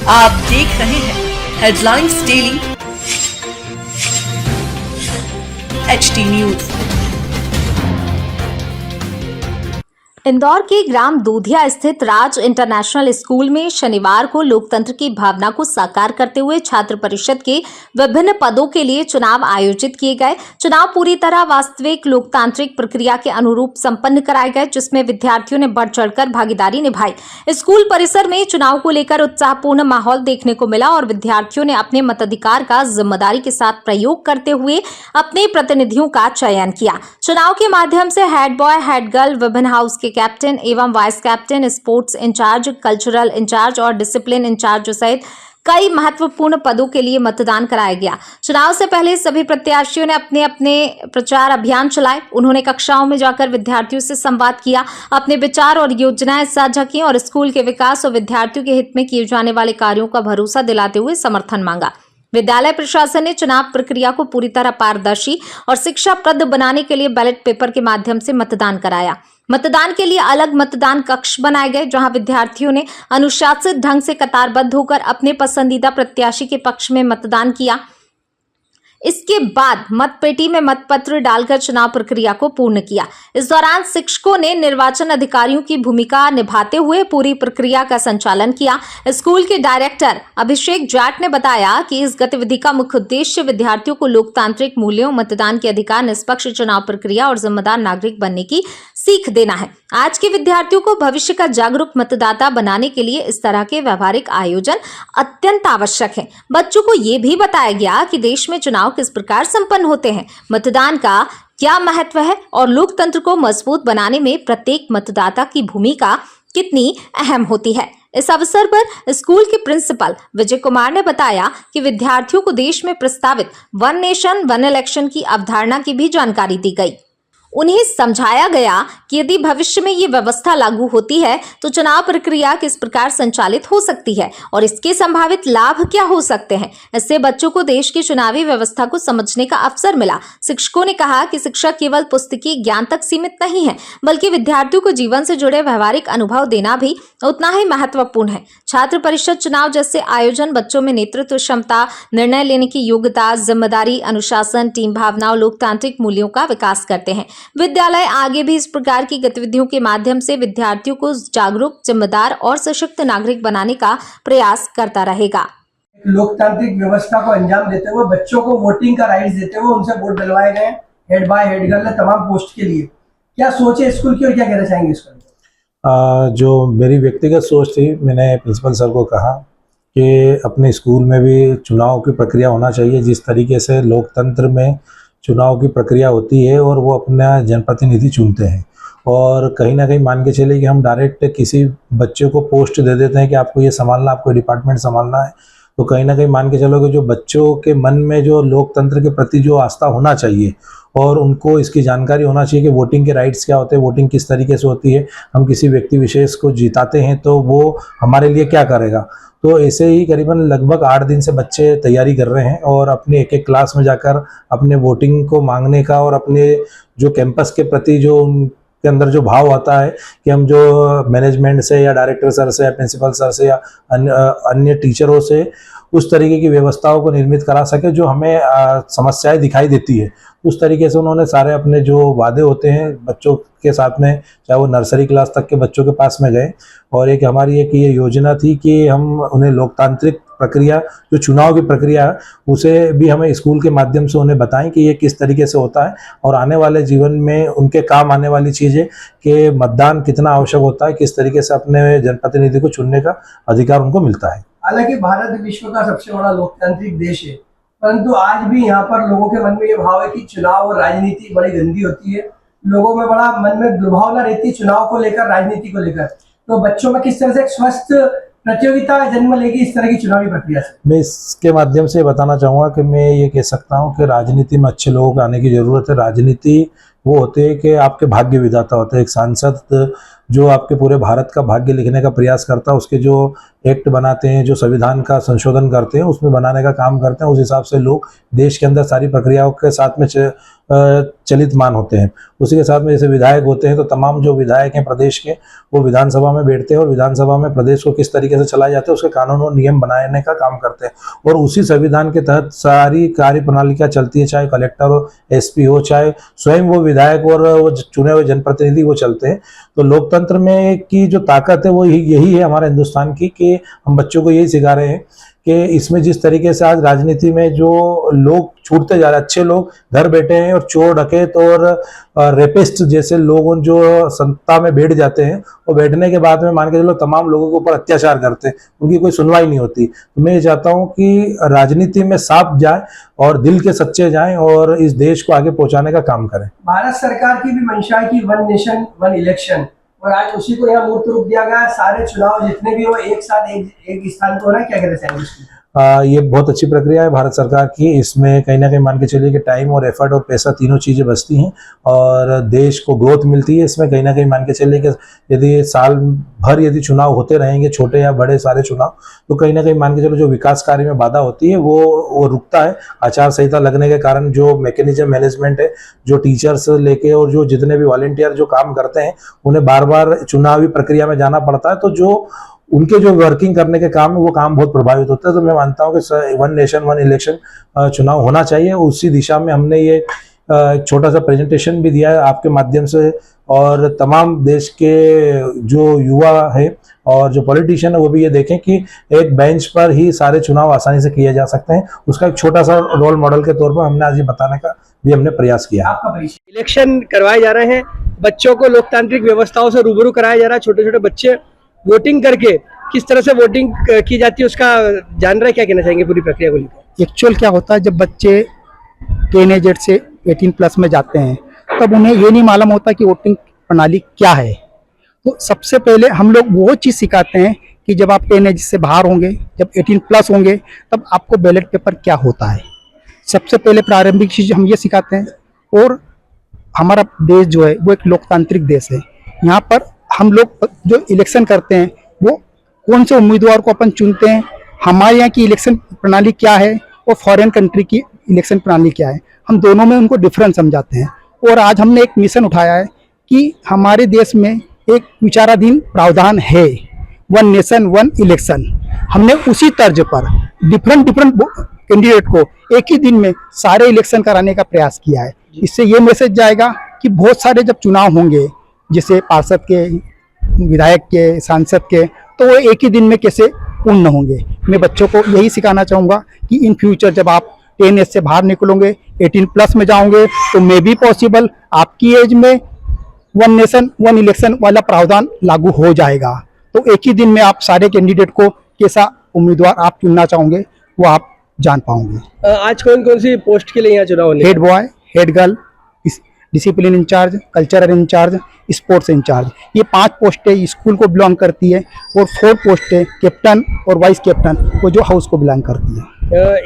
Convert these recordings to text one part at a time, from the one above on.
आप देख रहे हैं headlines daily HT news. Indore के ग्राम दूधिया स्थित राज इंटरनेशनल स्कूल में शनिवार को लोकतंत्र की भावना को साकार करते हुए छात्र परिषद के विभिन्न पदों के लिए चुनाव आयोजित किए गए। चुनाव पूरी तरह वास्तविक लोकतांत्रिक प्रक्रिया के अनुरूप संपन्न कराए गए, जिसमें विद्यार्थियों ने बढ़ चढ़कर भागीदारी निभाई। स्कूल परिसर में चुनाव को लेकर उत्साहपूर्ण माहौल देखने को मिला और विद्यार्थियों ने अपने मताधिकार का जिम्मेदारी के साथ प्रयोग करते हुए अपने प्रतिनिधियों का चयन किया। चुनाव के माध्यम से हेड बॉय, हेड गर्ल, विभिन्न हाउस के कैप्टन एवं vice captain, sports incharge, cultural incharge और डिसिप्लिन इंचार्ज सहित कई महत्वपूर्ण पदों के लिए मतदान कराया गया। चुनाव से पहले सभी प्रत्याशियों ने अपने अपने प्रचार अभियान चलाए। उन्होंने कक्षाओं में जाकर विद्यार्थियों से संवाद किया, अपने विचार और योजनाएं साझा की और स्कूल के विकास और विद्यार्थियों के हित में किए जाने वाले कार्यों का भरोसा दिलाते हुए समर्थन मांगा। विद्यालय प्रशासन ने चुनाव प्रक्रिया को पूरी तरह पारदर्शी और शिक्षाप्रद बनाने के लिए बैलेट पेपर के माध्यम से मतदान कराया। मतदान के लिए अलग मतदान कक्ष बनाए गए, जहां विद्यार्थियों ने अनुशासित ढंग से कतारबद्ध होकर अपने पसंदीदा प्रत्याशी के पक्ष में मतदान किया। इसके बाद मतपेटी में मतपत्र डालकर चुनाव प्रक्रिया को पूर्ण किया। इस दौरान शिक्षकों ने निर्वाचन अधिकारियों की भूमिका निभाते हुए पूरी प्रक्रिया का संचालन किया। स्कूल के डायरेक्टर अभिषेक जाट ने बताया कि इस गतिविधि का मुख्य उद्देश्य विद्यार्थियों को लोकतांत्रिक मूल्यों, मतदान के अधिकार, निष्पक्ष चुनाव प्रक्रिया और जिम्मेदार नागरिक बनने की सीख देना है। आज के विद्यार्थियों को भविष्य का जागरूक मतदाता बनाने के लिए इस तरह के व्यवहारिक आयोजन अत्यंत आवश्यक है। बच्चों को ये भी बताया गया कि देश में चुनाव किस प्रकार संपन्न होते हैं, मतदान का क्या महत्व है और लोकतंत्र को मजबूत बनाने में प्रत्येक मतदाता की भूमिका कितनी अहम होती है। इस अवसर पर स्कूल के प्रिंसिपल विजय कुमार ने बताया कि विद्यार्थियों को देश में प्रस्तावित वन नेशन वन इलेक्शन की अवधारणा की भी जानकारी दी गई। उन्हें समझाया गया कि यदि भविष्य में ये व्यवस्था लागू होती है तो चुनाव प्रक्रिया किस प्रकार संचालित हो सकती है और इसके संभावित लाभ क्या हो सकते हैं। इससे बच्चों को देश की चुनावी व्यवस्था को समझने का अवसर मिला। शिक्षकों ने कहा कि शिक्षा केवल पुस्तकीय ज्ञान तक सीमित नहीं है, बल्कि विद्यार्थियों को जीवन से जुड़े व्यवहारिक अनुभव देना भी उतना ही महत्वपूर्ण है। छात्र परिषद चुनाव जैसे आयोजन बच्चों में नेतृत्व क्षमता, निर्णय लेने की योग्यता, जिम्मेदारी, अनुशासन, टीम भावना और लोकतांत्रिक मूल्यों का विकास करते हैं। विद्यालय आगे भी इस प्रकार की गतिविधियों के माध्यम से विद्यार्थियों को जागरूक, जिम्मेदार और सशक्त नागरिक बनाने का प्रयास करता रहेगा। लोकतांत्रिक व्यवस्था को अंजाम देते हुए बच्चों को वोटिंग का राइट्स देते हुए उनसे वोट दिलवाए गए हेड बॉय, हेड गर्ल तमाम पोस्ट के लिए। क्या सोच है स्कूल की और क्या कहना चाहेंगे इसको? जो मेरी व्यक्तिगत सोच थी, मैंने प्रिंसिपल सर को कहा कि अपने स्कूल में भी चुनाव की प्रक्रिया होना चाहिए। जिस तरीके से लोकतंत्र में चुनाव की प्रक्रिया होती है और वो अपना जनप्रतिनिधि चुनते हैं, और कहीं ना कहीं मान के चले कि हम डायरेक्ट किसी बच्चे को पोस्ट दे देते हैं कि आपको ये संभालना, आपको डिपार्टमेंट संभालना है, तो कहीं ना कहीं मान के चलो कि जो बच्चों के मन में जो लोकतंत्र के प्रति जो आस्था होना चाहिए और उनको इसकी जानकारी होना चाहिए कि वोटिंग के राइट्स क्या होते हैं, वोटिंग किस तरीके से होती है, हम किसी व्यक्ति विशेष को जिताते हैं तो वो हमारे लिए क्या करेगा। तो ऐसे ही करीबन लगभग 8 दिन से बच्चे तैयारी कर रहे हैं और अपने एक एक क्लास में जाकर अपने वोटिंग को मांगने का और अपने जो कैंपस के प्रति जो उनके अंदर जो भाव आता है कि हम जो मैनेजमेंट से या डायरेक्टर सर से या प्रिंसिपल सर से या अन्य टीचरों से उस तरीके की व्यवस्थाओं को निर्मित करा सके जो हमें समस्याएं दिखाई देती है। उस तरीके से उन्होंने सारे अपने जो वादे होते हैं बच्चों के साथ में, चाहे वो नर्सरी क्लास तक के बच्चों के पास में गए, और एक हमारी एक ये योजना थी कि हम उन्हें लोकतांत्रिक प्रक्रिया, जो चुनाव की प्रक्रिया है, उसे भी हमें स्कूल के माध्यम से उन्हें बताएं कि ये किस तरीके से होता है और आने वाले जीवन में उनके काम आने वाली चीज़ें कि मतदान कितना आवश्यक होता है, किस तरीके से अपने जनप्रतिनिधि को चुनने का अधिकार उनको मिलता है। हालांकि भारत विश्व का सबसे बड़ा लोकतांत्रिक देश है, परंतु आज भी यहाँ पर लोगों के मन में ये भाव है कि चुनाव और राजनीति बड़ी गंदी होती है। लोगों में बड़ा मन में दुर्भावना रहती है चुनाव को लेकर, राजनीति को लेकर। तो बच्चों में किस तरह से एक स्वस्थ प्रतियोगिता जन्म लेगी इस तरह की चुनावी प्रक्रिया से? मैं इसके माध्यम से बताना चाहूँगा कि मैं ये कह सकता हूँ कि राजनीति में अच्छे लोगों को आने की ज़रूरत है। राजनीति वो होते हैं कि आपके भाग्य विधाता होते हैं। एक सांसद जो आपके पूरे भारत का भाग्य लिखने का प्रयास करता है, उसके जो एक्ट बनाते हैं, जो संविधान का संशोधन करते हैं, उसमें बनाने का काम करते हैं, उस हिसाब से लोग देश के अंदर सारी प्रक्रियाओं के साथ में चलित मान होते हैं। उसी के साथ में जैसे विधायक होते हैं तो तमाम जो विधायक हैं प्रदेश के, वो विधानसभा में बैठते हैं और विधानसभा में प्रदेश को किस तरीके से चलाया जाता है उसके कानून और नियम बनाने का काम करते हैं, और उसी संविधान के तहत सारी कार्य प्रणालिका चलती है, चाहे कलेक्टर हो, एसपी हो, चाहे स्वयं वो विधायक और वो चुने हुए जनप्रतिनिधि वो चलते हैं। तो लोकतंत्र में की जो ताकत है वो यही है हमारे हिंदुस्तान की, कि हम बच्चों को यही सिखा रहे हैं कि इसमें जिस तरीके से आज राजनीति में जो लोग छूटते जा रहे हैं, अच्छे लोग घर बैठे हैं और चोर डकैत और रेपिस्ट जैसे लोग जो सत्ता में बैठ जाते हैं, वो बैठने के बाद में मान के चलो तमाम लोगों के ऊपर अत्याचार करते हैं, उनकी कोई सुनवाई नहीं होती। तो मैं ये चाहता हूँ कि राजनीति में साफ जाए और दिल के सच्चे जाएं और इस देश को आगे पहुंचाने का काम करें। भारत सरकार की भी मंशा है कि वन नेशन वन इलेक्शन, और आज उसी को यहाँ मूर्त रूप दिया गया। सारे चुनाव जितने भी हो एक साथ एक स्थान पर हो रहा है, क्या कहना चाहेंगे इसमें? ये बहुत अच्छी प्रक्रिया है भारत सरकार की। इसमें कहीं ना कहीं मान के चलिए कि टाइम और एफर्ट और पैसा तीनों चीज़ें बचती हैं और देश को ग्रोथ मिलती है। इसमें कहीं ना कहीं मान के चलिए कि यदि साल भर यदि चुनाव होते रहेंगे, छोटे या बड़े सारे चुनाव, तो कहीं ना कहीं मान के चलो जो विकास कार्य में बाधा होती है वो रुकता है। आचार संहिता लगने के कारण जो मैकेनिज्म मैनेजमेंट है, जो टीचर्स लेके और जो जितने भी वॉलंटियर जो काम करते हैं, उन्हें बार बार चुनावी प्रक्रिया में जाना पड़ता है, तो जो उनके जो वर्किंग करने के काम है वो काम बहुत प्रभावित होता है। तो मैं मानता हूँ कि वन नेशन वन इलेक्शन चुनाव होना चाहिए। उसी दिशा में हमने ये एक छोटा सा प्रेजेंटेशन भी दिया है आपके माध्यम से, और तमाम देश के जो युवा है और जो पॉलिटिशियन है वो भी ये देखें कि एक बेंच पर ही सारे चुनाव आसानी से किए जा सकते हैं। उसका एक छोटा सा रोल मॉडल के तौर पर हमने आज ये बताने का भी हमने प्रयास किया। आपका परिचय। इलेक्शन करवाए जा रहे हैं, बच्चों को लोकतांत्रिक व्यवस्थाओं से रूबरू कराया जा रहा है। छोटे छोटे बच्चे वोटिंग करके किस तरह से वोटिंग की जाती है उसका जान रहे, क्या कहना चाहेंगे पूरी प्रक्रिया को लेकर? एक्चुअल क्या होता है, जब बच्चे टीनेजर से 18+ में जाते हैं तब उन्हें ये नहीं मालूम होता कि वोटिंग प्रणाली क्या है। तो सबसे पहले हम लोग वो चीज़ सिखाते हैं कि जब आप टीनेज से बाहर होंगे, जब 18+ होंगे, तब आपको बैलेट पेपर क्या होता है। सबसे पहले प्रारंभिक चीज़ हम ये सिखाते हैं। और हमारा देश जो है वो एक लोकतांत्रिक देश है। यहाँ पर हम लोग जो इलेक्शन करते हैं वो कौन से उम्मीदवार को अपन चुनते हैं, हमारे यहाँ की इलेक्शन प्रणाली क्या है और फॉरेन कंट्री की इलेक्शन प्रणाली क्या है, हम दोनों में उनको डिफरेंस समझाते हैं। और आज हमने एक मिशन उठाया है कि हमारे देश में एक विचाराधीन प्रावधान है, वन नेशन वन इलेक्शन। हमने उसी तर्ज पर डिफरेंट कैंडिडेट को एक ही दिन में सारे इलेक्शन कराने का प्रयास किया है। इससे ये मैसेज जाएगा कि बहुत सारे जब चुनाव होंगे, जैसे पार्षद के, विधायक के, सांसद के, तो वो एक ही दिन में कैसे पूर्ण होंगे। मैं बच्चों को यही सिखाना चाहूँगा कि इन फ्यूचर जब आप 10 एज से बाहर निकलोगे, 18+ में जाओगे, तो मे बी पॉसिबल आपकी एज में वन नेशन वन इलेक्शन वाला प्रावधान लागू हो जाएगा। तो एक ही दिन में आप सारे कैंडिडेट को कैसा उम्मीदवार आप चुनना चाहोगे वो आप जान पाओगे। आज कौन कौन सी पोस्ट के लिए यहाँ चुनाव होने? Head boy, head girl, discipline incharge, cultural incharge, sports incharge, ये 5 पोस्टें स्कूल को बिलोंग करती है। और 4 पोस्टें कैप्टन और वाइस कैप्टन वो जो हाउस को बिलोंग करती है।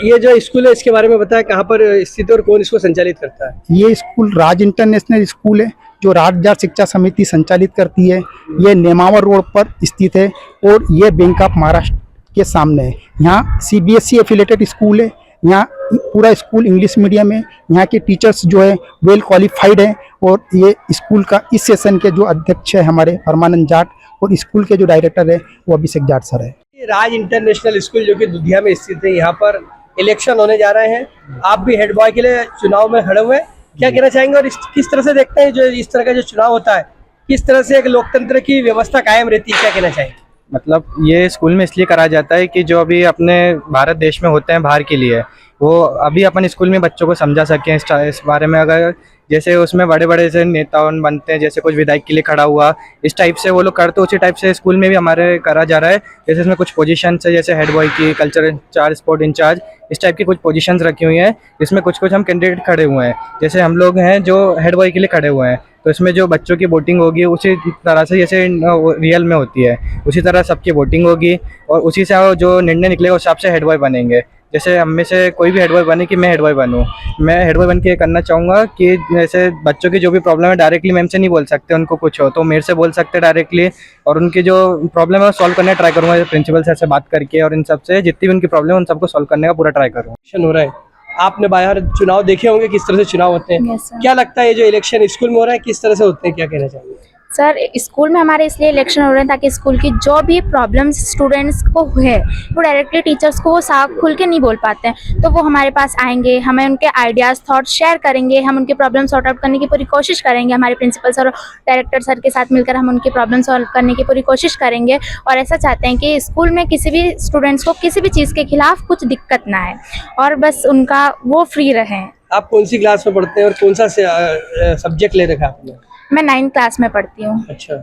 ये जो स्कूल है इसके बारे में बताया, कहाँ पर स्थित है और कौन इसको संचालित करता है? ये स्कूल राज इंटरनेशनल स्कूल है जो राज्य शिक्षा समिति संचालित करती है। ये नेमावर रोड पर स्थित है और ये बैंक ऑफ महाराष्ट्र के सामने है। यहाँ CBSE एफिलेटेड स्कूल है। यहाँ पूरा स्कूल इंग्लिश मीडियम है। यहाँ के टीचर्स जो है वेल क्वालिफाइड हैं। और ये स्कूल का इस सेशन के जो अध्यक्ष है हमारे परमानंद जाट, और स्कूल के जो डायरेक्टर है वो अभिषेक जाट सर है। राज इंटरनेशनल स्कूल जो कि दुधिया में स्थित है, यहाँ पर इलेक्शन होने जा रहे हैं। आप भी हेड बॉय के लिए चुनाव में खड़े हुए हैं, क्या कहना चाहेंगे और किस तरह से देखते हैं जो इस तरह का जो चुनाव होता है, किस तरह से एक लोकतंत्र की व्यवस्था कायम रहती है, क्या कहना चाहेंगे? मतलब ये स्कूल में इसलिए कराया जाता है कि जो अभी अपने भारत देश में होते हैं बाहर के लिए, वो अभी अपन स्कूल में बच्चों को समझा सकें इस बारे में। अगर जैसे उसमें बड़े बड़े से नेता बनते हैं, जैसे कुछ विधायक के लिए खड़ा हुआ, इस टाइप से वो लोग करते, उसी टाइप से स्कूल में भी हमारे करा जा रहा है। जैसे इसमें कुछ पोजीशन है, जैसे हेड बॉय की, कल्चर इंचार्ज, स्पोर्ट इंचार्ज, इस टाइप की कुछ पोजीशंस रखी हुई हैं, जिसमें कुछ हम कैंडिडेट खड़े हुए हैं। जैसे हम लोग हैं जो हेड बॉय के लिए खड़े हुए हैं, तो इसमें जो बच्चों की वोटिंग होगी उसी तरह से जैसे रियल में होती है, उसी तरह सबकी वोटिंग होगी और उसी से जो निर्णय निकलेगा उस हिसाब से हेड बॉय बनेंगे। जैसे हम में से कोई भी हेड बॉय बने कि मैं हेड बॉय बनूँ, मैं हेड बॉय बन के ये करना चाहूँगा कि जैसे बच्चों की जो भी प्रॉब्लम है डायरेक्टली मैम से नहीं बोल सकते, उनको कुछ हो तो मेरे से बोल सकते डायरेक्टली, और उनकी जो प्रॉब्लम है सॉल्व करने का ट्राई करूँगा प्रिंसिपल सर से बात करके, और इन सब से जितनी भी उनकी प्रॉब्लम है उन सबको सॉल्व करने का पूरा ट्राई करूँगा। इलेक्शन हो रहा है, आपने बाहर चुनाव देखे होंगे किस तरह से चुनाव होते हैं। Yes, sir. क्या लगता है ये जो इलेक्शन स्कूल में हो रहा है किस तरह से होते हैं, क्या कहना चाहिए? सर स्कूल में हमारे इसलिए इलेक्शन हो रहे हैं ताकि स्कूल की जो भी प्रॉब्लम्स स्टूडेंट्स को है वो डायरेक्टली टीचर्स को वो साफ खुल के नहीं बोल पाते हैं, तो वो हमारे पास आएंगे, हमें उनके आइडियाज़ थॉट शेयर करेंगे, हम उनकी प्रॉब्लम सॉर्ट आउट करने की पूरी कोशिश करेंगे। हमारे प्रिंसिपल सर और डायरेक्टर सर के साथ मिलकर हम उनकी प्रॉब्लम सॉल्व करने की पूरी कोशिश करेंगे, और ऐसा चाहते हैं कि स्कूल में किसी भी स्टूडेंट्स को किसी भी चीज़ के खिलाफ कुछ दिक्कत ना आए और बस उनका वो फ्री रहें। आप कौन सी क्लास में पढ़ते हैं और कौन सा सब्जेक्ट ले रखा है आपने? मैं 9th क्लास में पढ़ती हूँ। अच्छा,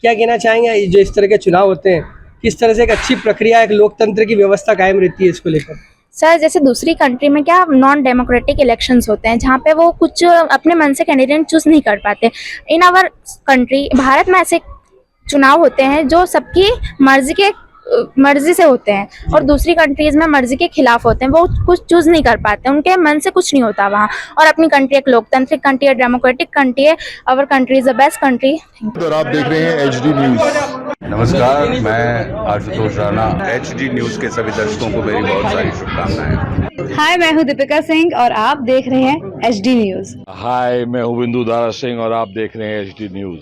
क्या कहना चाहेंगे ये जो इस तरह के चुनाव होते हैं किस तरह से एक अच्छी प्रक्रिया, एक लोकतंत्र की व्यवस्था कायम रहती है इसको लेकर? सर जैसे दूसरी कंट्री में क्या नॉन डेमोक्रेटिक इलेक्शंस होते हैं जहाँ पे वो कुछ अपने मन से कैंडिडेट चूज नहीं कर पाते। इन आवर कंट्री भारत में ऐसे चुनाव होते हैं जो सबकी मर्जी से होते हैं, और दूसरी कंट्रीज में मर्जी के खिलाफ होते हैं, वो कुछ चूज नहीं कर पाते, उनके मन से कुछ नहीं होता वहाँ। और अपनी कंट्री एक लोकतांत्रिक कंट्री है, डेमोक्रेटिक कंट्री है, our country is the best country. और आप देख रहे हैं HD न्यूज। नमस्कार, मैं आशुतोष राणा। HD न्यूज़ के सभी दर्शकों को मेरी बहुत सारी शुभकामनाएं। हाय, मैं हूँ दीपिका सिंह और आप देख रहे हैं HD न्यूज़। हाय, मैं हूं बिंदु दारा सिंह और आप देख रहे हैं HD न्यूज।